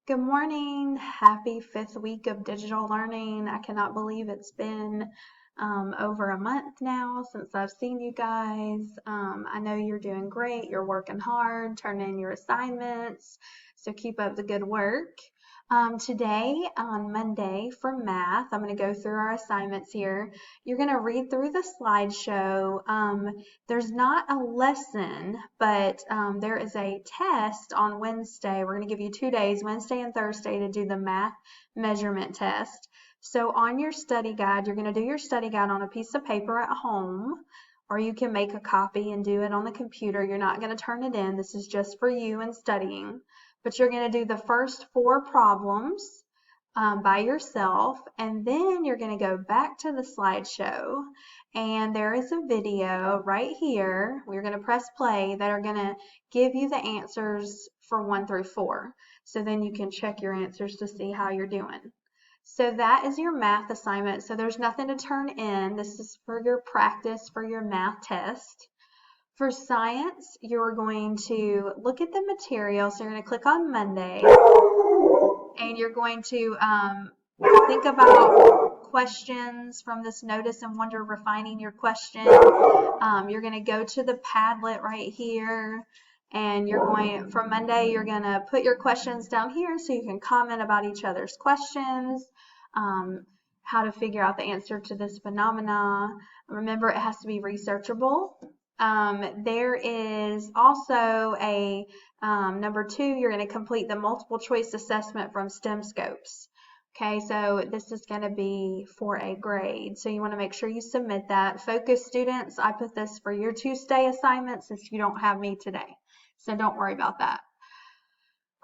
Good morning. Happy fifth week of digital learning. I cannot believe it's been over a month now since I've seen you guys. I know you're doing great. You're working hard, turning in your assignments, so keep up the good work. Today on Monday for math, I'm going to go through our assignments here. You're going to read through the slideshow. There's not a lesson, but there is a test on Wednesday. We're going to give you 2 days, Wednesday and Thursday, to do the math measurement test. So on your study guide, you're going to do your study guide on a piece of paper at home, or you can make a copy and do it on the computer. You're not going to turn it in. This is just for you and studying. But you're going to do the first 4 problems by yourself, and then you're going to go back to the slideshow, and there is a video right here. We're going to press play that are going to give you the answers for 1 through 4. So then you can check your answers to see how you're doing. So that is your math assignment. So there's nothing to turn in. This is for your practice for your math test. For science, you're going to look at the material. So you're going to click on Monday, and you're going to think about questions from this Notice and Wonder refining your question. You're going to go to the Padlet right here, and for Monday, you're going to put your questions down here so you can comment about each other's questions, how to figure out the answer to this phenomena. Remember, it has to be researchable. There is also a number 2, you're going to complete the multiple choice assessment from STEM Scopes. Okay, so this is going to be for a grade. So you want to make sure you submit that. Focus students, I put this for your Tuesday assignments since you don't have me today. So don't worry about that.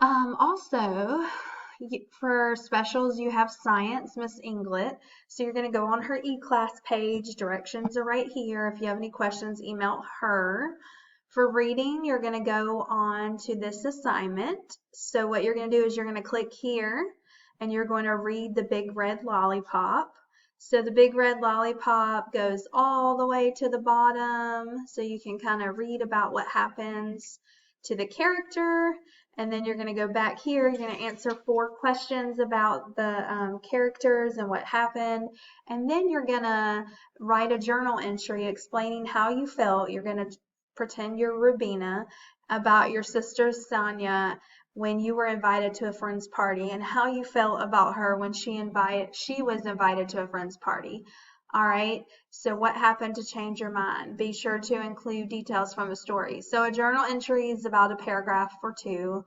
Also, for specials, you have science, Miss Inglet. So you're going to go on her e-class page. Directions are right here. If you have any questions, email her. For reading, you're going to go on to this assignment. So what you're going to do is you're going to click here, and you're going to read The Big Red Lollipop. So The Big Red Lollipop goes all the way to the bottom, so you can kind of read about what happens to the character. And then you're going to go back here. You're going to answer 4 questions about the characters and what happened. And then you're going to write a journal entry explaining how you felt. You're going to pretend you're Rubina, about your sister Sonia when you were invited to a friend's party, and how you felt about her when she was invited to a friend's party. All right, so what happened to change your mind? Be sure to include details from the story. So a journal entry is about a paragraph or 2,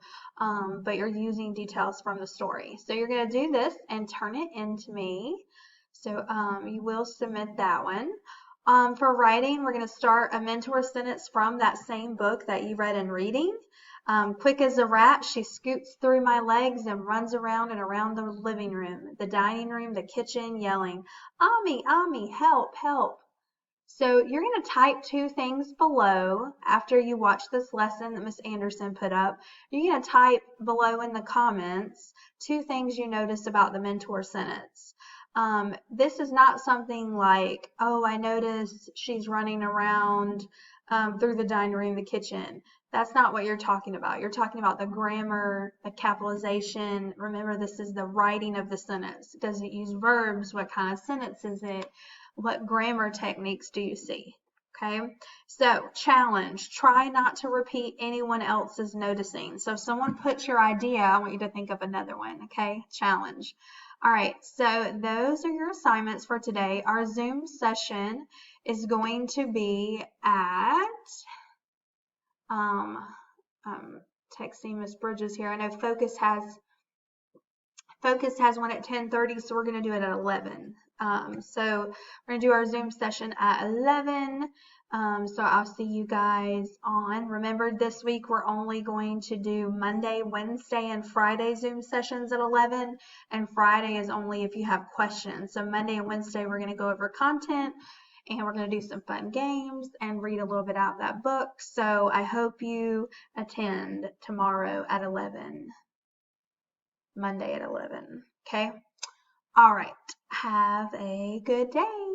but you're using details from the story. So you're going to do this and turn it in to me. So you will submit that one. For writing, we're going to start a mentor sentence from that same book that you read in reading. Quick as a rat, she scoots through my legs and runs around and around the living room, the dining room, the kitchen, yelling, "Ami, Ami, help, help." So you're going to type 2 things below after you watch this lesson that Miss Anderson put up. You're going to type below in the comments 2 things you notice about the mentor sentence. This is not something like, oh, I noticed she's running around through the dining room, the kitchen. That's not what you're talking about. You're talking about the grammar, the capitalization. Remember, this is the writing of the sentence. Does it use verbs? What kind of sentence is it? What grammar techniques do you see? Okay, so challenge. Try not to repeat anyone else's noticing. So if someone puts your idea, I want you to think of another one. Okay, challenge. All right, so those are your assignments for today. Our Zoom session is going to be at texting Miss Bridges here. I know Focus has one at 10:30, so we're going to do it at 11. So we're going to do our Zoom session at 11. So I'll see you guys on. Remember, this week we're only going to do Monday, Wednesday, and Friday Zoom sessions at 11. And Friday is only if you have questions. So Monday and Wednesday we're going to go over content, and we're going to do some fun games and read a little bit out of that book. So I hope you attend tomorrow at 11. Monday at 11. Okay? All right. Have a good day.